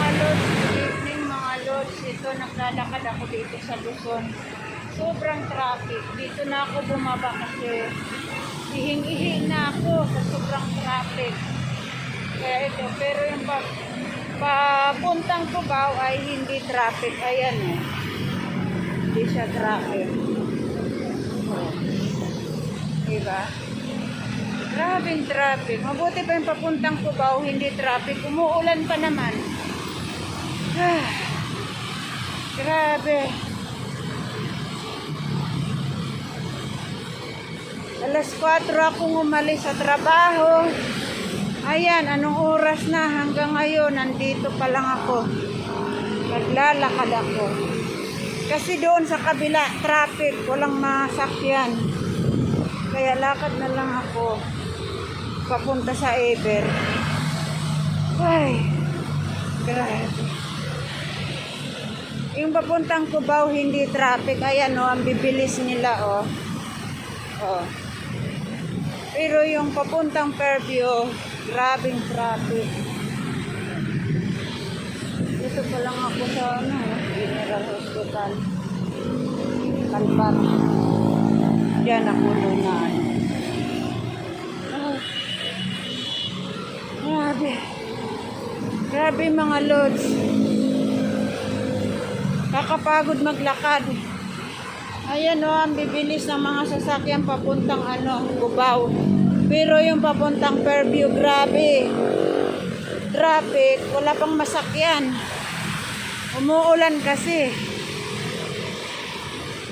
mga lods, good evening mga lods. Ito, naglalakad ako dito sa Luzon. Sobrang traffic. Dito na ako bumaba kasi ihing-ihi na ako sa sobrang traffic. Kaya ito, pero yung papuntang Cubao ay hindi traffic. Ayan eh. Hindi siya traffic. Diba? Grabing traffic. Mabuti pa yung papuntang Cubao, hindi traffic. Umuulan pa naman. Grabe. Alas 4 akong umalis sa trabaho. Ayan, anong oras na? Hanggang ngayon, nandito pa lang ako. Naglalakad ako. Kasi doon sa kabila, traffic. Walang masakyan. Kaya lakad na lang ako. Papunta sa Eber. Ay, grabe. Yung papuntang Cubao, hindi traffic. Ayan o, ang bibilis nila o. Pero yung papuntang Fairview, grabing traffic. Dito pa lang ako sa General Hospital. Kalbar. Diyan ako na. Grabe. Grabe mga lods. Kakapagod maglakad. Ayan o, ang bibilis ng mga sasakyan papuntang Cubao. Pero yung papuntang Fairview, grabe. Traffic, wala pang masakyan. Umuulan kasi.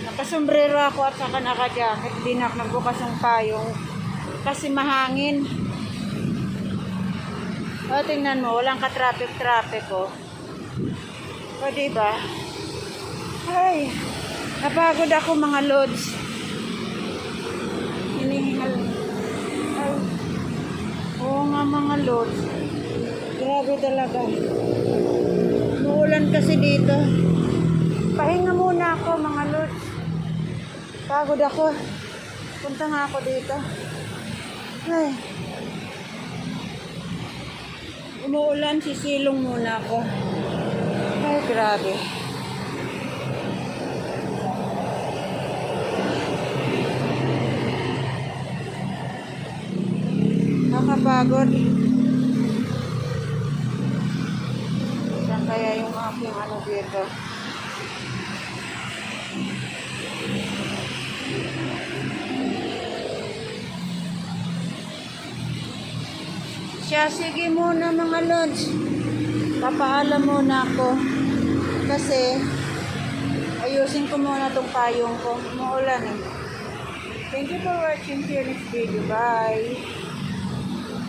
Nakasombrero ako at saka naka-jacket. Di na nagbukas ng payong. Kasi mahangin. O, tingnan mo, walang ka-traffic o. O, diba? Ay, napagod ako mga lods. Hinihingal. Ay, oo nga mga lods. Grabe talaga. Muulan kasi dito. Pahinga muna ako mga lods. Pagod ako. Punta nga ako dito. Ay. Umuulan, sisilong muna ako. Ay, grabe. Nakapagod. Saan kaya yung aking dito? Siya, sige muna mga lods. Papaalam muna ako. Kasi, ayusin ko muna itong payong ko. Umuulan eh. Thank you for watching this video. Bye!